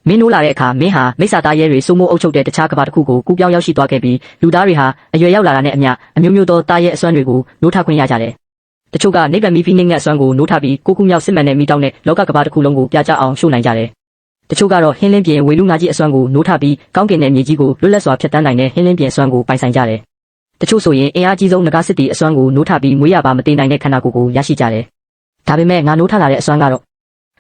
မင်းနိုးလာတဲ့အခါမင်းဟာမိစ္ဆာသားရဲတွေစိုးမိုးအုပ်ချုပ်တဲ့တခြားကဘာတစ်ခုကိုကူးပြောင်းရောက်ရှိသွားခဲ့ပြီးလူသားတွေဟာအရွယ်ရောက်လာတာနဲ့အမျှအမျိုးမျိုးသောသားရဲအစွမ်းတွေကိုနိုးထခွင့်ရကြတယ်။တချို့ကနိဗ္ဗာန်မီးဖိနှိမ့်တဲ့အစွမ်းကိုနိုးထပြီးကိုကူမြောက်စစ်မှန်တဲ့မိတောင်းနဲ့လောကကဘာတစ်ခုလုံးကိုပြကြအောင်ရှို့နိုင်ကြတယ်။တချို့ကတော့ဟင်းလင်းပြင်ဝေလူငါကြီးအစွမ်းကိုနိုးထပြီးကောင်းကင်နဲ့မြေကြီးကိုလွတ်လပ်စွာဖျက်ဆီးနိုင်တဲ့ဟင်းလင်းပြင်အစွမ်းကိုပိုင်ဆိုင်ကြတယ်။တချို့ဆိုရင်အင်အားကြီးဆုံးငကားစစ်တီအစွမ်းကိုနိုးထပြီးမွေးရပါမသိနိုင်တဲ့ခန္ဓာကိုယ်ကိုရရှိကြတယ်။ဒါပေမဲ့ငါနိုးထလာတဲ့အစွမ်းကတော့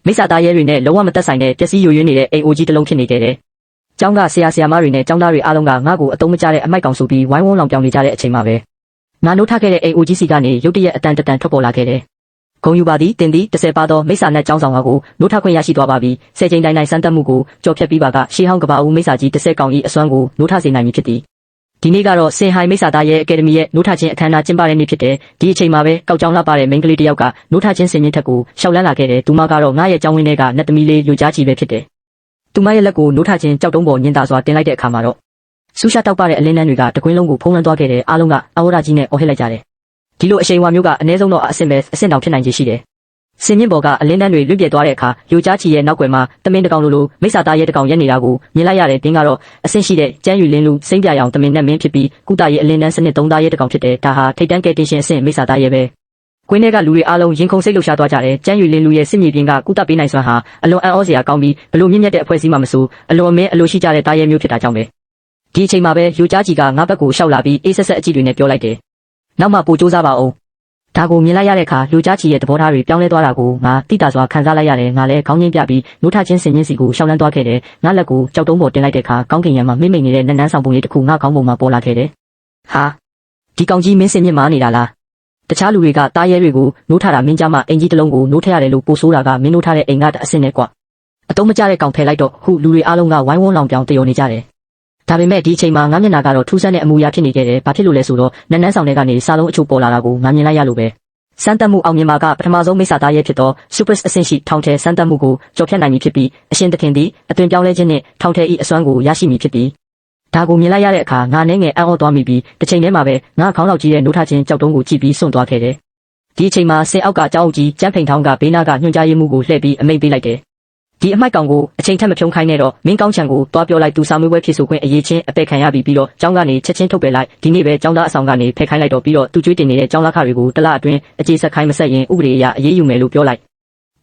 မိစ္ဆာသားရဲတွေနဲ့လုံးဝမသက်ဆိုင်တဲ့ပျက်စီးယိုယွင်းနေတဲ့အိမ်အိုကြီးတစ်လုံးဖြစ်နေခဲ့တယ်။ကျောင်းကဆရာမတွေနဲ့ကျောင်းသားတွေအားလုံးကငါ့ကိုအတုံးမကျတဲ့အမိုက်ကောင်ဆိုပြီးဝိုင်းဝန်းလောင်ပြောင်နေကြတဲ့အချိန်မှာပဲငါနိုးထခဲ့တဲ့အိမ်အိုကြီးစီကနေရုတ်တရက်အတန်ထွက်ပေါ်လာခဲ့တယ်။ဂုံယူပါသည်တင်သည်30ပါသောမိစ္ဆာနဲ့ကျောင်းဆောင်ကိုနိုးထခွင့်ရရှိသွားပါပြီ။10ချိန်တိုင်းစမ်းသပ်မှုကိုကြော်ဖြတ်ပြီးပါကရှေးဟောင်းကဘာဦးမိစ္ဆာကြီး30ကောင်၏အစွမ်းကိုနိုးထစေနိုင်ပြီဖြစ်သည်။ဒီနေ့ကတော့စင်ဟိုင်မိစ္ဆာသားရဲ့အကယ်ဒမီရဲ့နိုးထခြင်းအခမ်းအနားကျင်းပတဲ့နေ့ဖြစ်တယ်။ဒီအချိန်မှာပဲကောက်ကြောင်လှပတဲ့မိန်းကလေးတစ်ယောက်ကနိုးထခြင်းစင်မြင့်ထက်ကိုရှောက်လန်းလာခဲ့တယ်။သူမကတော့ငါရဲ့ကျောင်းဝင်းထဲကနတ်သမီးလေးယိုကြားကြီးပဲဖြစ်တယ်။သူမရဲ့လက်ကိုနိုးထခြင်းကြောက်တုံးပေါ်ညင်သာစွာတင်လိုက်တဲ့အခါမှာတော့ဆူရှာတောက်ပတဲ့အလင်းနှန်းတွေကတကွင်းလုံးကိုဖုံးလွှမ်းသွားခဲ့တယ်။အားလုံးကအဝရကြီးနဲ့အော်ဟစ်လိုက်ကြတယ်။ဒီလိုအရှိန်အဝါမျိုးကအနည်းဆုံးတော့အဆင့်တောင်ဖြစ်နိုင်ခြေရှိတယ်။စင်မြင့်ပေါ်ကအလင်းနှန်းတွေလွင့်ပြဲသွားတဲ့အခါယိုကြားချီရဲ့နောက်ွယ်မှာတမင်တကောင်လိုမိစ္ဆာသားရဲတကောင်ရက်နေတာကိုမြင်လိုက်ရတဲ့တင်းကတော့အဆင့်ရှိတဲ့ကျန်းယူလင်းလူစိမ့်ပြရောင်တမင်နဲ့မင်းဖြစ်ပြီးကုသရဲ့အလင်းနှန်းစနစ်3သားရဲတကောင်ဖြစ်တယ်။ဒါဟာထိတ်တန်းကဲတင်ရှင်အဆင့်မိစ္ဆာသားရဲပဲ။ကွင်းထဲကလူတွေအားလုံးရင်ခုန်စိတ်လှုပ်ရှားသွားကြတယ်။ကျန်းယူလင်းလူရဲ့စစ်မြေပြင်ကကုသပေးနိုင်စွမ်းဟာအလွန်အံ့ဩစရာကောင်းပြီးဘလို့မြင့်မြတ်တဲ့အဖွဲ့အစည်းမှမဆိုအလွန်အမင်းအလိုရှိကြတဲ့သားရဲမျိုးဖြစ်တာကြောင့်ပဲ။ဒီအချိန်မှာပဲယိုကြားချီကငါဘက်ကိုရှောက်လာပြီးအေးဆက်ဆက်အကြည့်တွေနဲ့ပြောလိုက်တယ်။နောက်မှပိုစူးစမ်းပါအောင်။ဒါကိုမြင်လိုက်ရတဲ့အခါလူကြားချီရဲ့သဘောထားတွေပြောင်းလဲသွားတာကိုငါတိတာစွာခံစားလိုက်ရတယ်။ငါလည်းခေါင်းငင်းပြပြီးနိုးထချင်းစင်ချင်းစီကိုရှောက်လန်းသွားခဲ့တယ်။ငါလက်ကိုကြောက်တုံးပေါ်တင်လိုက်တဲ့အခါကောင်းကင်ရံမှာမိမ့်နေတဲ့နန်းနန်းဆောင်ပုံလေးတစ်ခုငါခေါင်းပုံမှာပေါ်လာခဲ့တယ်။ဟာဒီကောင်ကြီးမင်းစင်မြင့်မာနေတာလား။တခြားလူတွေကတားရဲတွေကိုနိုးထတာမင်းကြမှာအင်ကြီးတစ်လုံးကိုနိုးထရတယ်လို့ပိုဆိုးတာကမင်းနိုးထတဲ့အိမ်ကအဆင့်နဲ့ကွ။အတုံးမကျတဲ့ကောင်ဖယ်လိုက်တော့ခုလူတွေအားလုံးကဝိုင်းဝန်းလောင်ပြောင်တယောနေကြတယ်။ဒါပေမဲ့ဒီအချိန်မှာငါမျက်နှာကတော့ထူးဆန်းတဲ့အမူအရာဖြစ်နေခဲ့တယ်။ဘာဖြစ်လို့လဲဆိုတော့နန်းနန်းဆောင်တွေကနေစားလုံးအချို့ပေါ်လာတာကိုငါမြင်လိုက်ရလို့ပဲ။စမ်းသပ်မှုအောင်မြင်မှာကပထမဆုံးမိစ္ဆာသားရဲဖြစ်သော Super အဆင့်ရှိထောင်ထဲစမ်းသပ်မှုကိုကြော်ဖြတ်နိုင်ပြီဖြစ်ပြီးအရှင်သခင်သည်အသွင်ပြောင်းလဲခြင်းနှင့်ထောင်ထဲ၏အစွမ်းကိုရရှိမည်ဖြစ်သည်။ဒါကိုမြင်လိုက်ရတဲ့အခါငါနဲ့ငယ်အံ့ဩသွားမိပြီးတစ်ချိန်တည်းမှာပဲငါခေါင်းလောက်ကြီးတဲ့နိုးထခြင်းကြောက်တုံးကိုကြည့်ပြီးစွန့်သွားခဲ့တယ်။ဒီအချိန်မှာဆင်အောက်ကကြောက်အုပ်ကြီးကျန်းဖိန်ထောင်းကဘေးနားကညွှန်ကြားရေးမှုကိုလှည့်ပြီးအမိန့်ပေးလိုက်တယ်။ဒီအမိုက်ကောင်ကိုအချိန်ထက်မဖြုံးခိုင်းနဲ့တော့မင်းကောင်းချံကိုတွားပြောလိုက်သူစာမွေးပွဲဖြစ်ဆိုခွင့်အရေးချင်းအပယ်ခံရပြီးတော့ကျောင်းကနေချက်ချင်းထုတ်ပယ်လိုက်ဒီနေ့ပဲကျောင်းသားအဆောင်ကနေဖယ်ခိုင်းလိုက်တော့ပြီးတော့သူကျွေးတင်နေတဲ့ကျောင်းသားခတွေကိုတလအတွင်းအခြေဆက်ခိုင်းမဆက်ရင်ဥပဒေအရအရေးယူမယ်လို့ပြောလိုက်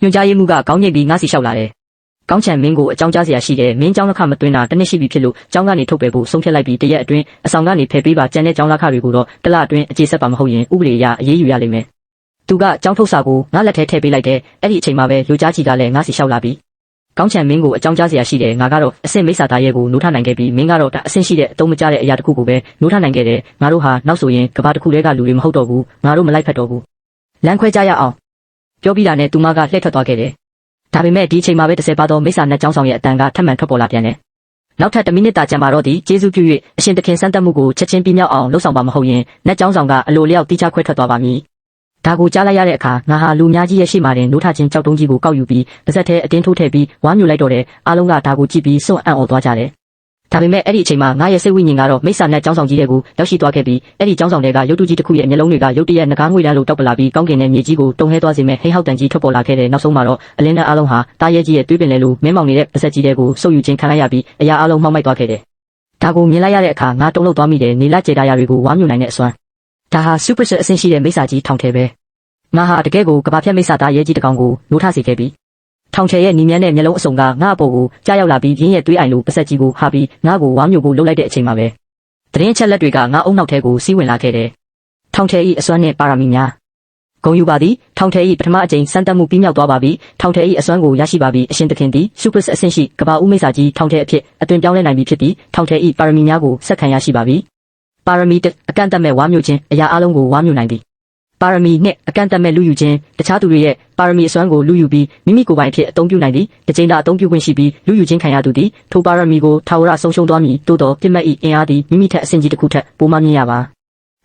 ညွှန်ကြားရေးမှုကခေါင်းညိတ်ပြီးငါးစီလျှောက်လာတယ်ကောင်းချံမင်းကိုအကြောင်းကြားစရာရှိတယ်မင်းကျောင်းလက်ခမသွင်းတာတနစ်ရှိပြီဖြစ်လို့ကျောင်းကနေထုတ်ပယ်ဖို့ဆုံးဖြတ်လိုက်ပြီးတရက်အတွင်းအဆောင်ကနေဖယ်ပေးပါကျန်တဲ့ကျောင်းသားခတွေကိုတော့တလအတွင်းအခြေဆက်ပါမဟုတ်ရင်ဥပဒေအရအရေးယူရလိမ့်မယ်သူကကျောင်းထုတ်စာကိုငါလက်ထဲထည့်ပေးလိုက်တယ်အဲ့ဒီအချိန်မှာပဲလူကြားချီကလည်းငါးစီလျှောက်လာပြီးကောင်းချံမင်းကိုအကြောင်းကြားစရာရှိတယ်ငါကတော့အဆင့်မိစ္ဆာသားရဲကိုနိုးထနိုင်ခဲ့ပြီးမင်းကတော့အဆင့်ရှိတဲ့အတုံးမကျတဲ့အရာတစ်ခုကိုပဲနိုးထနိုင်ခဲ့တယ်ငါတို့ဟာနောက်ဆိုရင်ကဘာတစ်ခုတည်းကလူတွေမဟုတ်တော့ဘူးငါတို့မလိုက်ဖက်တော့ဘူးလမ်းခွဲကြရအောင်ပြောပြီးတာနဲ့သူမကလှည့်ထွက်သွားခဲ့တယ်ဒါပေမဲ့ဒီအချိန်မှာပဲ30ပါသောမိစ္ဆာနတ်ကျောင်းဆောင်ရဲ့အတန်ကထပ်မံထွက်ပေါ်လာပြန်တယ်နောက်ထပ်1မိနစ်တာကြံပါတော့သည်ကျေးဇူးပြု၍အရှင်သခင်စမ်းသပ်မှုကိုချက်ချင်းပြမြောက်အောင်လှုပ်ဆောင်ပါမဟုတ်ရင်နတ်ကျောင်းဆောင်ကအလိုလျောက်တိကျခွဲထွက်သွားပါမည်ဒါကိုကြားလိုက်ရတဲ့အခါငါဟာလူများကြီးရဲ့ရှေ့မှာတင်နိုးထခြင်းကြောက်တုံးကြီးကိုကောက်ယူပြီးပါဇက်ထဲအတင်းထိုးထည့်ပြီးဝါမျိုးလိုက်တော့တယ်အားလုံးကဒါကိုကြည့်ပြီးစွန့်အံ့ဩသွားကြတယ်ဒါပေမဲ့အဲ့ဒီအချိန်မှာငါရဲ့စိတ်ဝိညာဉ်ကတော့မိစ္ဆာနဲ့ကျောင်းဆောင်ကြီးတွေကိုရောက်ရှိသွားခဲ့ပြီးအဲ့ဒီကျောင်းဆောင်တွေကရုပ်တုကြီးတစ်ခုရဲ့မျက်လုံးတွေကရုတ်တရက်ငကားငွေလန်းလိုတောက်ပလာပြီးကောင်းကင်နဲ့မြေကြီးကိုတုံဟဲသွားစေမဲ့ဟိဟောက်တန်ကြီးထွက်ပေါ်လာခဲ့တဲ့နောက်ဆုံးမှာတော့အလင်းတန်းအားလုံးဟာတားရဲကြီးရဲ့တွေးပင်လဲလိုမင်းမောင်နေတဲ့ပါဇက်ကြီးတွေကိုစုပ်ယူခြင်းခံလိုက်ရပြီးအရာအားလုံးမှောက်မိုက်သွားခဲ့တယ်ဒါကိုမြင်လိုက်ရတဲ့အခါငါတုံ့လောက်သွားမိတယ်နေလကျေတာယာတွေကိုဝါမျိုးနိုင်တဲ့အစွမ်းဒါဟာ super အဆင့်ရှိတဲ့မိစ္ဆာကြီးထောင်ထဲပဲငါဟာတကယ်ကိုကဘာဖြတ်မိစ္ဆာသားရဲကြီးတကောင်ကိုနိုးထစေခဲ့ပြီးထောင်ချယ်ရဲ့နီမြန်းတဲ့မျက်လုံးအစုံကငါ့အပေါ်ကိုကြားရောက်လာပြီးရင်းရဲ့တွေးအိုင်လိုပါဆက်ကြီးကိုဟာပြီးငါ့ကိုဝါမျိုးကိုလှုပ်လိုက်တဲ့အချိန်မှာပဲသတင်းချက်လက်တွေကငါအုံနောက်ထဲကိုစီးဝင်လာခဲ့တယ်ထောင်ချယ်၏အစွမ်းနဲ့ပါရမီများဂုံယူပါသည်ထောင်ထဲ၏ပထမအကြိမ်စမ်းသပ်မှုပြီးမြောက်သွားပါပြီထောင်ထဲ၏အစွမ်းကိုရရှိပါပြီအရှင်သခင်သည် super အဆင့်ရှိကဘာဦးမိစ္ဆာကြီးထောင်ထဲအဖြစ်အသွင်ပြောင်းလဲနိုင်ပြီဖြစ်ပြီးထောင်ထဲ၏ပါရမီများကိုဆက်ခံရရှိပါပြီပါရမီ1အကန့်အသတ်မဲ့ဝါမျိုးခြင်းအရာအလုံးကိုဝါမျိုးနိုင်သည်ပါရမီနဲ့အကန့်အသတ်မဲ့လူယူခြင်းတခြားသူတွေရဲ့ပါရမီအစွမ်းကိုလူယူပြီးမိမိကိုယ်ပိုင်ဖြစ်အသုံးပြုနိုင်သည်တစ်ချိန်သာအသုံးပြုခွင့်ရှိပြီးလူယူခြင်းခံရသူသည်ထိုပါရမီကိုထာဝရဆုံးရှုံးသွားမည်သို့သောပြစ်မှတ်၏အင်အားသည်မိမိထက်အဆင့်ကြီးတစ်ခုထက်ပိုမှမြင်ရပါ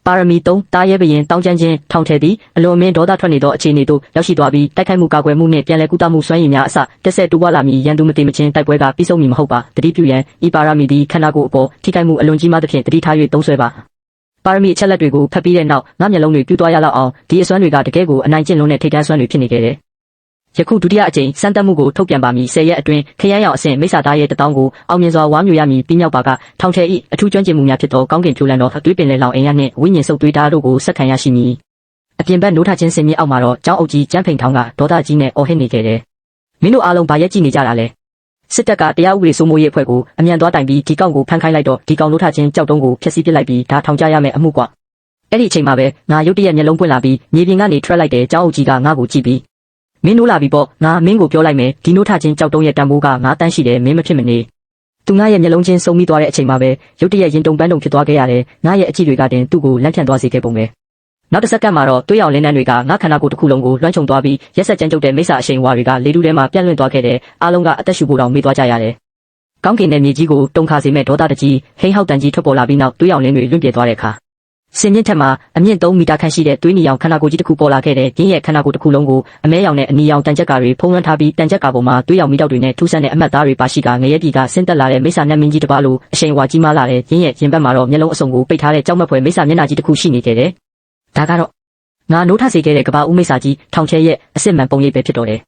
ပါရမီ3တားရဲဘရင်တောင်းကျမ်းခြင်းထောင်ထဲသည်အလွန်အမင်းဒေါသထွက်နေသောအခြေအနေသို့ရောက်ရှိသွားပြီးတိုက်ခိုက်မှုကာကွယ်မှုနှင့်ပြန်လည်ကုသမှုစွမ်းရည်များအစတက်ဆက်တိုးပွားလာမည်ရန်သူမတိမချင်းတိုက်ပွဲကပြီးဆုံးမည်မဟုတ်ပါတတိပြုရန်ဤပါရမီသည်ခန္ဓာကိုယ်အပေါ်ထိခိုက်မှုအလွန်ကြီးမားသဖြင့်တတိထား၍သုံးဆွဲပါပါရမီအချက်လက်တွေကိုဖတ်ပြီးတဲ့နောက်ငါမျက်လုံးတွေပြူသွားရလောက်အောင်ဒီအစွမ်းတွေကတကယ်ကိုအနိုင်ကျင့်လုံးတဲ့ထိတ်တန်းစွမ်းတွေဖြစ်နေခဲ့တယ် ယခုဒုတိယအကြိမ်စမ်းသပ်မှုကိုထုတ်ပြန်ပါမည်10ရက်အတွင်းခရမ်းရောင်အဆင့်မိစ္ဆာသားရဲ့1000ကိုအောင်မြင်စွာဝါမျိုးရမည်ပြီးမြောက်ပါကထောင်ထဲ၏အထူးကျွမ်းကျင်မှုများဖြစ်သောကောင်းကင်ဖြိုးလန်းသောအသွေးပင်လယ်လောင်အိမ်ရနှင့်ဝိညာဉ်စုပ်သွေးဓာတ်တို့ကိုဆက်ခံရရှိမည်အပြင်ဘက်နိုးထခြင်းစင်မြင့်အောက်မှာတော့ကျောင်းအုပ်ကြီးကျန်းဖိန်ထောင်းကဒေါသကြီးနဲ့အော်ဟစ်နေခဲ့တယ်မင်းတို့အားလုံးဘာရက်ကြည့်နေကြတာလဲစစ်တပ်ကတရားဥပဒေစိုးမိုးရေးအဖွဲ့ကိုအမြန်သွားတိုင်ပြီးဒီကောင်ကိုဖမ်းခိုင်းလိုက်တော့ဒီကောင်နိုးထခြင်းကြောက်တုံးကိုဖျက်ဆီးပစ်လိုက်ပြီးဒါထောင်ကြရမယ်အမှုကွအဲ့ဒီအချိန်မှာပဲငါရုတ်တရက်မျက်လုံးပွင့်လာပြီးမြေပြင်ကနေထွက်လိုက်တဲ့ကျောင်းအုပ်ကြီးကငါ့ကိုကြည့်ပြီးမင်းနိုးလာပြီပေါ့ငါမင်းကိုပြောလိုက်မယ်ဒီနိုးထခြင်းကြောက်တုံးရဲ့တန်ဖိုးကငါတန်းရှိတယ်မင်းမဖြစ်မနေသူငါရဲ့မျက်လုံးချင်းစုံမိသွားတဲ့အချိန်မှာပဲရုတ်တရက်ရင်တုန်ပန်းတုန်ဖြစ်သွားခဲ့ရတယ်ငါရဲ့အကြည့်တွေကတင်သူ့ကိုလန့်ဖြန့်သွားစေခဲ့ပုံပဲနောက်တစ်စက္ကန့်မှာတော့တွေးရောင်လင်းနှန်းတွေကငါခန္ဓာကိုယ်တစ်ခုလုံးကိုလွှမ်းခြုံသွားပြီးရက်ဆက်ကြမ်းကြုတ်တဲ့မိစ္ဆာအရှိန်ဝါတွေကလေထုထဲမှာပြန့်လွင့်သွားခဲ့တဲ့အားလုံးကအသက်ရှူဖို့တောင်မေ့သွားကြရတယ်ကောင်းကင်နဲ့မြေကြီးကိုတုန်ခါစေမဲ့ဒေါသတကြီးဟိန်းဟောက်တန်ကြီးထွက်ပေါ်လာပြီးနောက်တွေးရောင်လင်းတွေလွင့်ပြေသွားတဲ့အခါစင်မြင့်ထက်မှာအမြင့်3မီတာခန့်ရှိတဲ့သွေးနီရောင်ခန္ဓာကိုယ်ကြီးတစ်ခုပေါ်လာခဲ့တဲ့ပြင်းရဲ့ခန္ဓာကိုယ်တစ်ခုလုံးကိုအမဲရောင်နဲ့အနီရောင်တန်ကြက်ကာတွေဖုံးလွှမ်းထားပြီးတန်ကြက်ကာပေါ်မှာသွေးရောင်မီတောက်တွေနဲ့ထူးဆန်းတဲ့အမတ်သားတွေပါရှိကငရဲပြည်ကဆင်းသက်လာတဲ့မိစ္ဆာနတ်မင်းကြီးတစ်ပါးလိုအရှိန်ဝါကြီးမားလာတဲ့ပြင်းရဲ့ရင်ဘတ်မှာတော့မျက်လုံးအစုံကိုပိတ်ထားတဲ့ကြောက်မက်ဖွယ်မိစ္ဆာမျက်နှာကြီးတစ်ခုရှိနေခဲ့တယ်။ဒါကတော့ငါနိုးထစေခဲ့တဲ့ကဘာဦးမိစ္ဆာကြီးထောင်ချဲရဲ့အစစ်မှန်ပုံရိပ်ပဲဖြစ်တော့တယ်